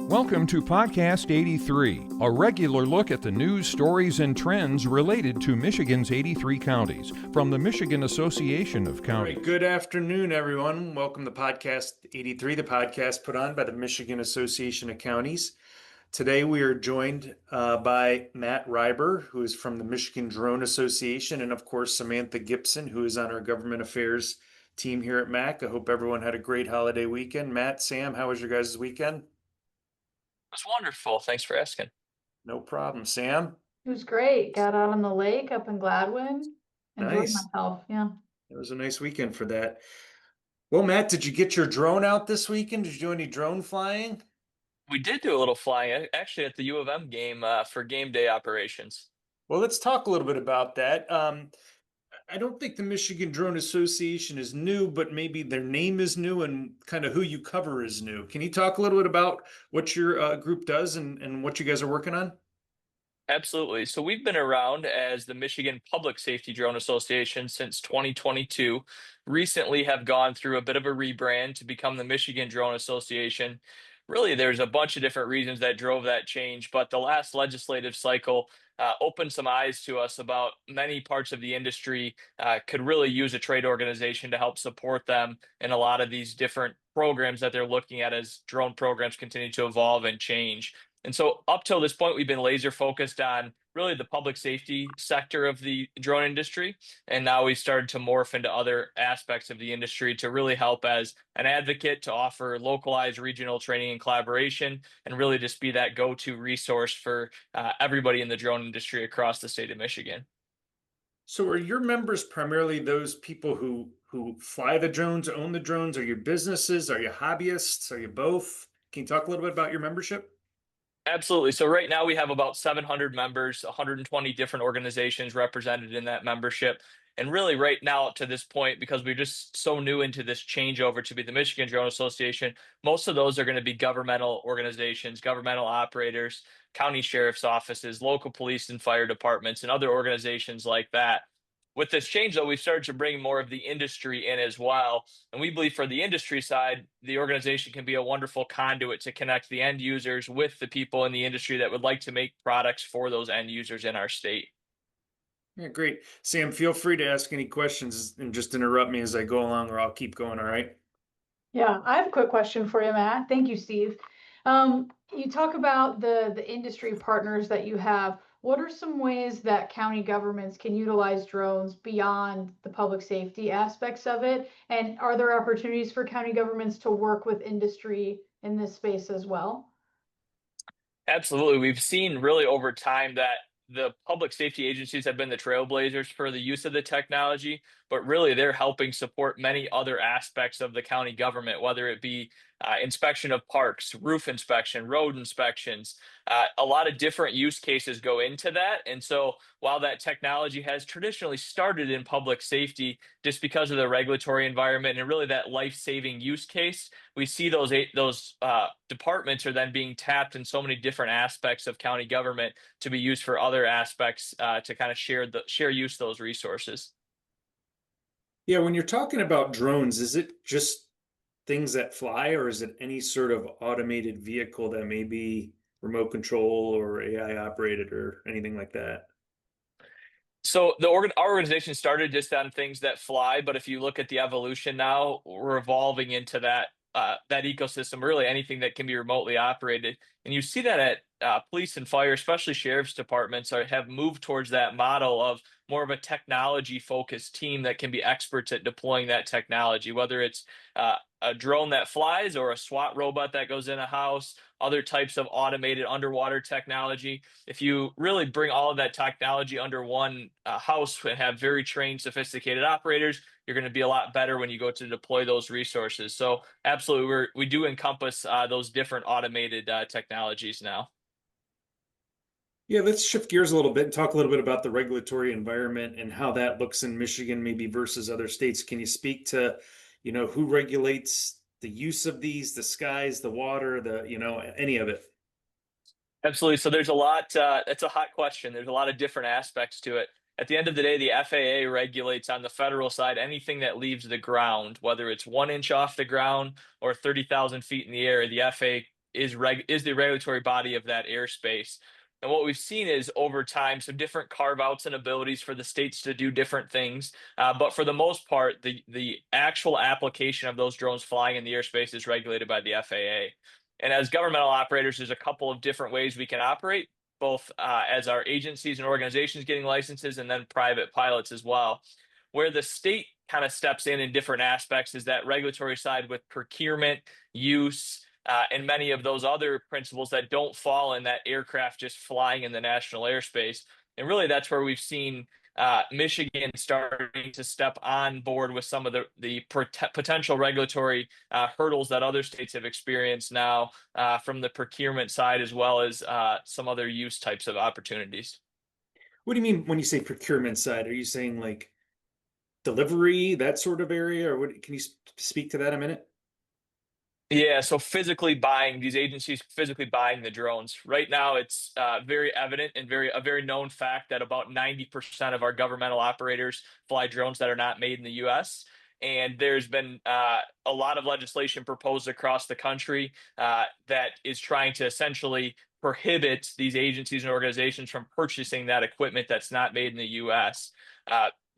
Welcome to Podcast 83, a regular look at the news, stories, and trends related to Michigan's 83 counties from the Michigan Association of Counties. All right, good afternoon, everyone. Welcome to Podcast 83, the podcast put on by the Michigan Association of Counties. Today we are joined by Matt Rybar, who is from the Michigan Drone Association, and of course Samantha Gibson, who is on our government affairs team here at MAC. I hope everyone had a great holiday weekend. Matt, Sam, how was your guys' weekend? It was wonderful. Thanks for asking. No problem. Sam? It was great. Got out on the lake up in Gladwin. Enjoyed Nice. myself. Yeah. It was a nice weekend for that. Well, Matt, did you get your drone out this weekend? Did you do any drone flying? We did do a little flying, actually, at the U of M game for game day operations. Well, let's talk a little bit about that. I don't think the Michigan Drone Association is new, but maybe their name is new and kind of who you cover is new. Can you talk a little bit about what your group does and what you guys are working on? Absolutely. So we've been around as the Michigan Public Safety Drone Association since 2022. Recently have gone through a bit of a rebrand to become the Michigan Drone Association. Really, there's a bunch of different reasons that drove that change, but the last legislative cycle opened some eyes to us about many parts of the industry could really use a trade organization to help support them in a lot of these different programs that they're looking at as drone programs continue to evolve and change. And so up till this point, we've been laser focused on really the public safety sector of the drone industry. And now we've started to morph into other aspects of the industry to really help as an advocate to offer localized regional training and collaboration, and really just be that go-to resource for everybody in the drone industry across the state of Michigan. So are your members primarily those people who fly the drones, own the drones? Are you businesses? Are you hobbyists? Are you both? Can you talk a little bit about your membership? Absolutely. So right now we have about 700 members, 120 different organizations represented in that membership. And really right now to this point, because we're just so new into this changeover to be the Michigan Drone Association, most of those are going to be governmental organizations, governmental operators, county sheriff's offices, local police and fire departments, and other organizations like that. With this change, though, we've started to bring more of the industry in as well. And we believe for the industry side, the organization can be a wonderful conduit to connect the end users with the people in the industry that would like to make products for those end users in our state. Yeah, great. Sam, feel free to ask any questions and just interrupt me as I go along, or I'll keep going, all right? Yeah. I have a quick question for you, Matt. Thank you, Steve. You talk about the industry partners that you have. What are some ways that county governments can utilize drones beyond the public safety aspects of it? And are there opportunities for county governments to work with industry in this space as well? Absolutely. We've seen really over time that the public safety agencies have been the trailblazers for the use of the technology, but really they're helping support many other aspects of the county government, whether it be inspection of parks, roof inspection, road inspections. A lot of different use cases go into that. And so while that technology has traditionally started in public safety, just because of the regulatory environment and really that life-saving use case, we see those departments are then being tapped in so many different aspects of county government to be used for other aspects to kind of share use those resources. Yeah, when you're talking about drones, is it just things that fly, or is it any sort of automated vehicle that may be remote control or AI operated or anything like that? So our organization started just on things that fly, but if you look at the evolution now, we're evolving into that ecosystem, really anything that can be remotely operated. And you see that at police and fire, especially sheriff's departments, have moved towards that model of more of a technology focused team that can be experts at deploying that technology, whether it's a drone that flies or a SWAT robot that goes in a house, other types of automated underwater technology. If you really bring all of that technology under one house and have very trained, sophisticated operators, you're going to be a lot better when you go to deploy those resources. So absolutely, we do encompass those different automated technologies now. Yeah, let's shift gears a little bit and talk a little bit about the regulatory environment and how that looks in Michigan, maybe versus other states. Can you speak to, who regulates the use of these, the skies, the water, any of it? Absolutely. So there's a lot. It's a hot question. There's a lot of different aspects to it. At the end of the day, the FAA regulates on the federal side anything that leaves the ground, whether it's 1 inch off the ground or 30,000 feet in the air. The FAA is the regulatory body of that airspace. And what we've seen is over time, some different carve outs and abilities for the states to do different things. But for the most part, the actual application of those drones flying in the airspace is regulated by the FAA. And as governmental operators, there's a couple of different ways we can operate, both as our agencies and organizations getting licenses and then private pilots as well. Where the state kind of steps in different aspects is that regulatory side with procurement, use, and many of those other principles that don't fall in that aircraft just flying in the national airspace. And really, that's where we've seen Michigan starting to step on board with some of the potential regulatory hurdles that other states have experienced now from the procurement side, as well as some other use types of opportunities. What do you mean when you say procurement side? Are you saying like delivery, that sort of area, or what? Can you speak to that a minute? Yeah, so physically buying these agencies, physically buying the drones. Right now, it's very evident and a very known fact that about 90% of our governmental operators fly drones that are not made in the U.S. And there's been a lot of legislation proposed across the country that is trying to essentially prohibit these agencies and organizations from purchasing that equipment that's not made in the U.S.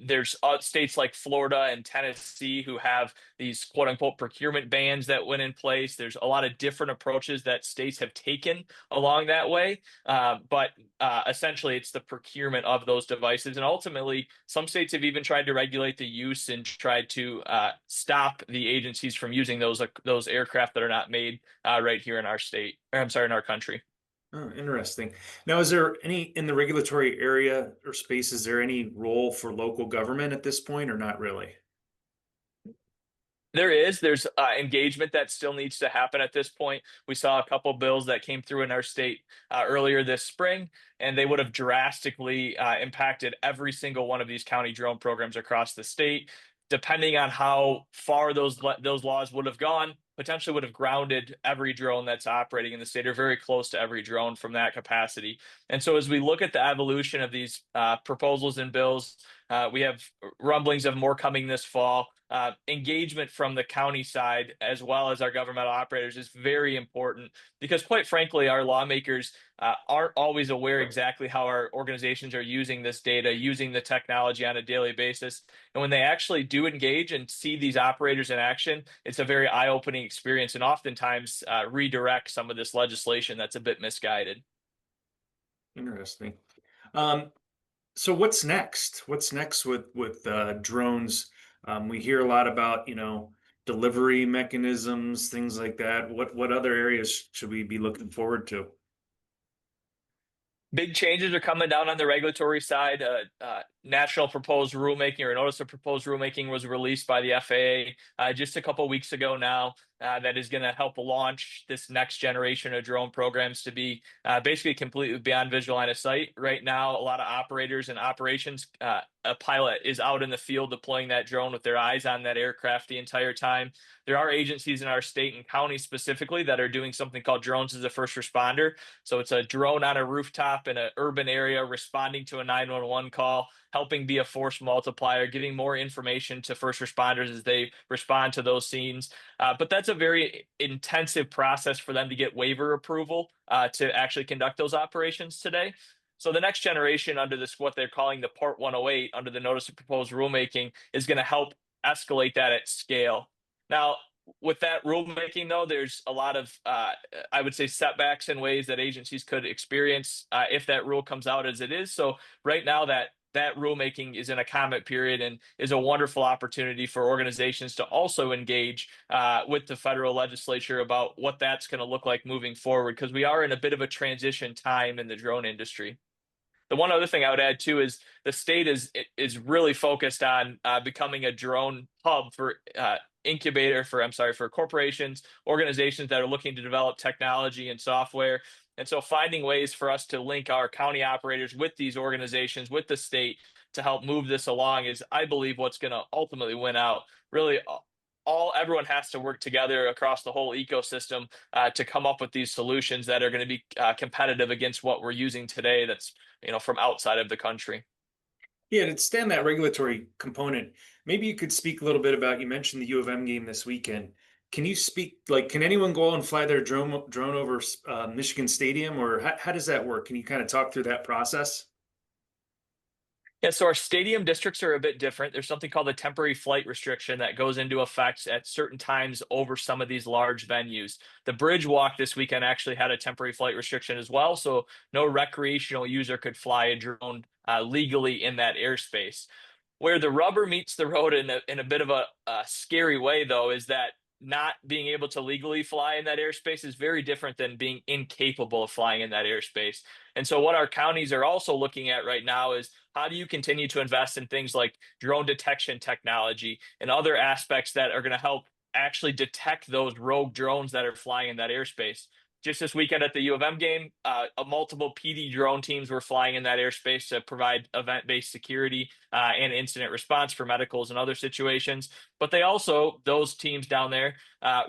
There's states like Florida and Tennessee who have these quote unquote procurement bans that went in place. There's a lot of different approaches that states have taken along that way. But essentially, it's the procurement of those devices. And ultimately, some states have even tried to regulate the use and tried to stop the agencies from using those aircraft that are not made right here in our state, or I'm sorry, in our country. Oh, interesting. Now, is there any in the regulatory area or space, is there any role for local government at this point or not really? There's engagement that still needs to happen at this point. We saw a couple bills that came through in our state earlier this spring, and they would have drastically impacted every single one of these county drone programs across the state. Depending on how far those laws would have gone, potentially would have grounded every drone that's operating in the state, or very close to every drone from that capacity. And so, as we look at the evolution of these proposals and bills, we have rumblings of more coming this fall. Engagement from the county side, as well as our governmental operators, is very important because, quite frankly, our lawmakers aren't always aware exactly how our organizations are using this data, using the technology on a daily basis. And when they actually do engage and see these operators in action, it's a very eye-opening experience, and oftentimes redirect some of this legislation that's a bit misguided. Interesting. So what's next? What's next with drones? We hear a lot about, delivery mechanisms, things like that. What other areas should we be looking forward to? Big changes are coming down on the regulatory side. National proposed rulemaking, or a notice of proposed rulemaking, was released by the FAA just a couple weeks ago now. That is going to help launch this next generation of drone programs to be basically completely beyond visual line of sight. Right now, a lot of operators and operations, a pilot is out in the field deploying that drone with their eyes on that aircraft the entire time. There are agencies in our state and county specifically that are doing something called drones as a first responder. So it's a drone on a rooftop in an urban area responding to a 911 call, helping be a force multiplier, giving more information to first responders as they respond to those scenes. But that's a very intensive process for them to get waiver approval to actually conduct those operations today. So the next generation, under this, what they're calling the Part 108, under the notice of proposed rulemaking, is going to help escalate that at scale. Now, with that rulemaking, though, there's a lot of, I would say, setbacks in ways that agencies could experience if that rule comes out as it is. So right now, that rulemaking is in a comment period and is a wonderful opportunity for organizations to also engage with the federal legislature about what that's going to look like moving forward, because we are in a bit of a transition time in the drone industry. The one other thing I would add too is the state is really focused on becoming a drone hub for for corporations, organizations that are looking to develop technology and software. And so finding ways for us to link our county operators with these organizations, with the state, to help move this along is, I believe, what's going to ultimately win out. Really, everyone has to work together across the whole ecosystem to come up with these solutions that are going to be competitive against what we're using today that's from outside of the country. Yeah, to stand that regulatory component, maybe you could speak a little bit about, you mentioned the U of M game this weekend. can you speak, like, can anyone go and fly their drone over Michigan Stadium, or how does that work? Can you kind of talk through that process? Yeah, so our stadium districts are a bit different. There's something called a temporary flight restriction that goes into effect at certain times over some of these large venues. The Bridge Walk this weekend actually had a temporary flight restriction as well, so no recreational user could fly a drone legally in that airspace. Where the rubber meets the road in a bit of a scary way, though, is that not being able to legally fly in that airspace is very different than being incapable of flying in that airspace. And so, what our counties are also looking at right now is how do you continue to invest in things like drone detection technology and other aspects that are going to help actually detect those rogue drones that are flying in that airspace. Just this weekend at the U of M game, multiple PD drone teams were flying in that airspace to provide event-based security and incident response for medicals and other situations. But they also, those teams down there,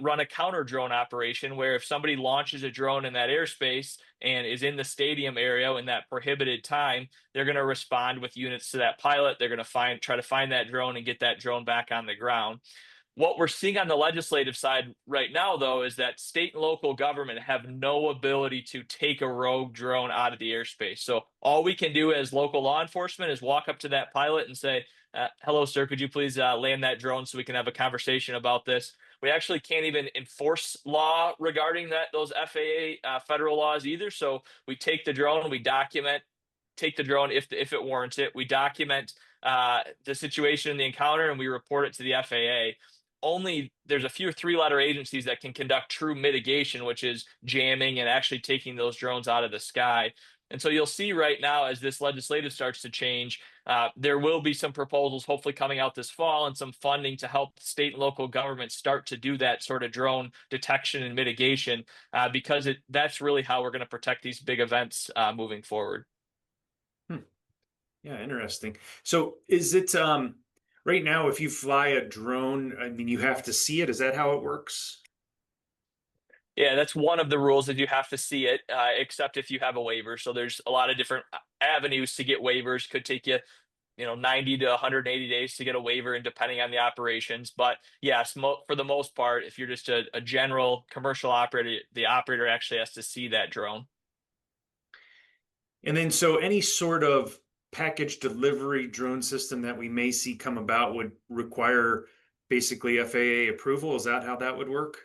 run a counter drone operation where if somebody launches a drone in that airspace and is in the stadium area in that prohibited time, they're going to respond with units to that pilot. They're going to try to find that drone and get that drone back on the ground. What we're seeing on the legislative side right now, though, is that state and local government have no ability to take a rogue drone out of the airspace. So all we can do as local law enforcement is walk up to that pilot and say, hello, sir, could you please land that drone so we can have a conversation about this? We actually can't even enforce law regarding those FAA federal laws either. So we take the drone, we document, take the drone if it warrants it. We document the situation in the encounter and we report it to the FAA. Only there's a few three-letter agencies that can conduct true mitigation, which is jamming and actually taking those drones out of the sky. And so you'll see right now as this legislative starts to change, there will be some proposals hopefully coming out this fall and some funding to help state and local governments start to do that sort of drone detection and mitigation because that's really how we're going to protect these big events moving forward. Yeah, interesting. So is it right now, if you fly a drone, I mean, you have to see it. Is that how it works? Yeah, that's one of the rules that you have to see it, except if you have a waiver. So there's a lot of different avenues to get waivers. Could take you, 90 to 180 days to get a waiver, and depending on the operations. But yes, for the most part, if you're just a general commercial operator, the operator actually has to see that drone. And then, so any sort of package delivery drone system that we may see come about would require basically FAA approval. Is that how that would work?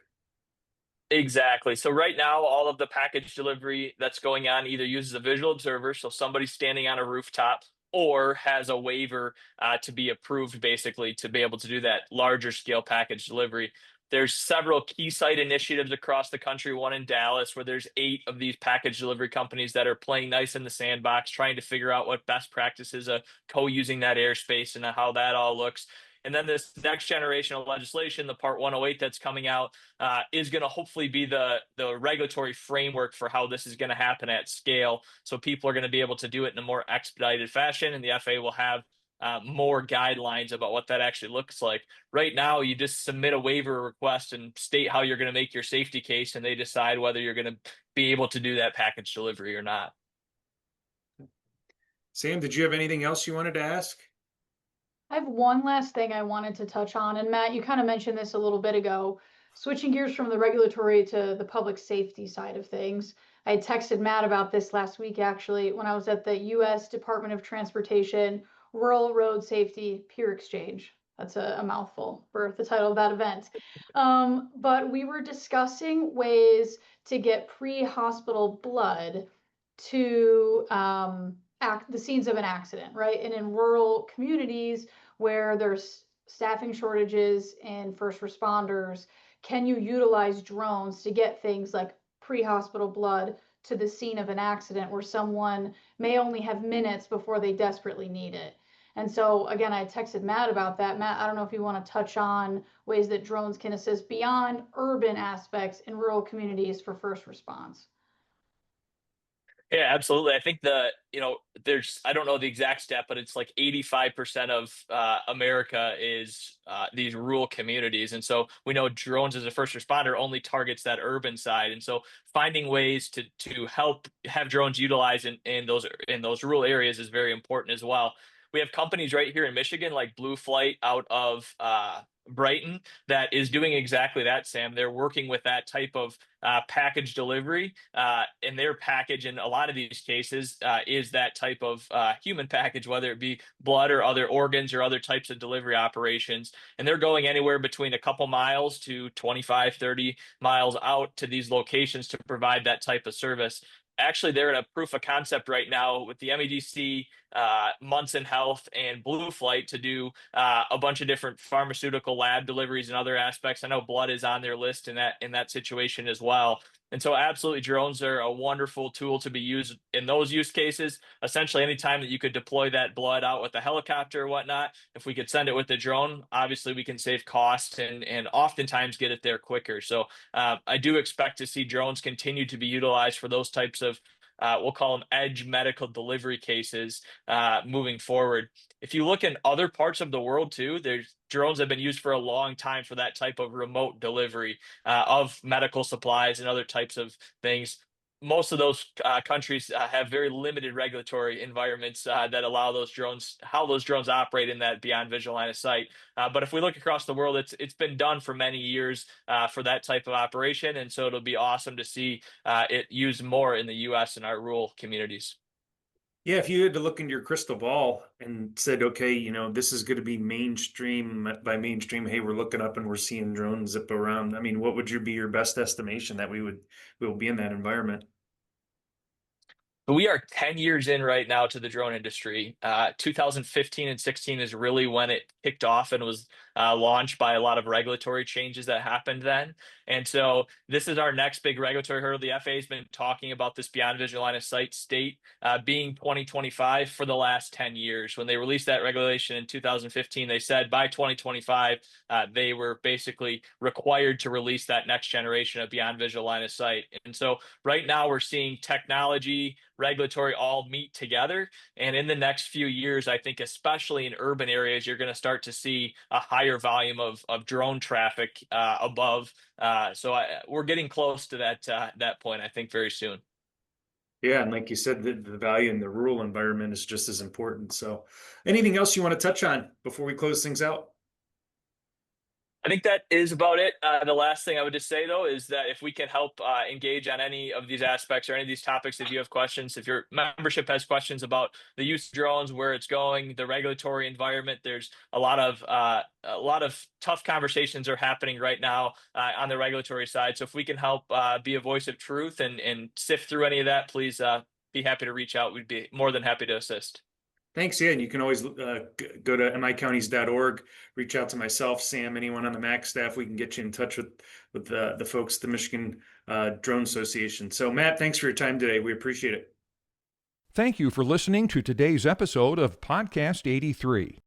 Exactly. So right now, all of the package delivery that's going on either uses a visual observer, so somebody standing on a rooftop, or has a waiver to be approved, basically, to be able to do that larger scale package delivery. There's several key site initiatives across the country, one in Dallas, where there's 8 of these package delivery companies that are playing nice in the sandbox, trying to figure out what best practices of co-using that airspace and how that all looks. And then this next generation of legislation, the Part 108 that's coming out, is going to hopefully be the regulatory framework for how this is going to happen at scale. So people are going to be able to do it in a more expedited fashion, and the FAA will have more guidelines about what that actually looks like. Right now, you just submit a waiver request and state how you're going to make your safety case, and they decide whether you're going to be able to do that package delivery or not. Sam, did you have anything else you wanted to ask? I have one last thing I wanted to touch on, and Matt, you kind of mentioned this a little bit ago. Switching gears from the regulatory to the public safety side of things. I had texted Matt about this last week, actually, when I was at the U.S. Department of Transportation Rural Road Safety Peer Exchange. That's a mouthful for the title of that event. But we were discussing ways to get pre-hospital blood to the scenes of an accident, right? And in rural communities where there's staffing shortages and first responders, can you utilize drones to get things like pre-hospital blood to the scene of an accident where someone may only have minutes before they desperately need it? And so again, I texted Matt about that. Matt, I don't know if you want to touch on ways that drones can assist beyond urban aspects in rural communities for first response. Yeah, absolutely. I think there's, I don't know the exact stat, but it's like 85% of America is these rural communities. And so we know drones as a first responder only targets that urban side. And so finding ways to help have drones utilized in those rural areas is very important as well. We have companies right here in Michigan, like Blue Flight out of Brighton, that is doing exactly that, Sam. They're working with that type of package delivery, and their package in a lot of these cases is that type of human package, whether it be blood or other organs or other types of delivery operations. And they're going anywhere between a couple miles to 25, 30 miles out to these locations to provide that type of service. Actually, they're in a proof of concept right now with the MEDC, Munson Health, and Blue Flight to do a bunch of different pharmaceutical lab deliveries and other aspects. I know blood is on their list in that situation as well. And so absolutely drones are a wonderful tool to be used in those use cases. Essentially, anytime that you could deploy that blood out with a helicopter or whatnot, if we could send it with the drone, obviously we can save costs and oftentimes get it there quicker. So I do expect to see drones continue to be utilized for those types of we'll call them edge medical delivery cases moving forward. If you look in other parts of the world too, there's drones have been used for a long time for that type of remote delivery of medical supplies and other types of things. Most of those countries have very limited regulatory environments that allow those drones, how those drones operate in that beyond visual line of sight. But if we look across the world, it's been done for many years for that type of operation, and so it'll be awesome to see it used more in the U.S. and our rural communities. Yeah, if you had to look into your crystal ball and said, okay, this is going to be mainstream by mainstream, hey, we're looking up and we're seeing drones zip around. I mean, what would be your best estimation that we will be in that environment? We are 10 years in right now to the drone industry. 2015 and 16 is really when it kicked off and was launched by a lot of regulatory changes that happened then. And so this is our next big regulatory hurdle. The FAA has been talking about this beyond visual line of sight state being 2025 for the last 10 years. When they released that regulation in 2015, they said by 2025, they were basically required to release that next generation of beyond visual line of sight. And so right now we're seeing technology, regulatory all meet together. And in the next few years, I think, especially in urban areas, you're going to start to see a higher volume of drone traffic above. We're getting close to that point, I think, very soon. Yeah, and like you said, the value in the rural environment is just as important. So anything else you want to touch on before we close things out? I think that is about it. The last thing I would just say, though, is that if we can help engage on any of these aspects or any of these topics, if you have questions, if your membership has questions about the use of drones, where it's going, the regulatory environment, there's a lot of tough conversations are happening right now on the regulatory side. So if we can help be a voice of truth and sift through any of that, please be happy to reach out. We'd be more than happy to assist. Thanks. Yeah, and you can always go to micounties.org, reach out to myself, Sam, anyone on the MAC staff. We can get you in touch with the folks, the Michigan Drone Association. So, Matt, thanks for your time today. We appreciate it. Thank you for listening to today's episode of Podcast 83.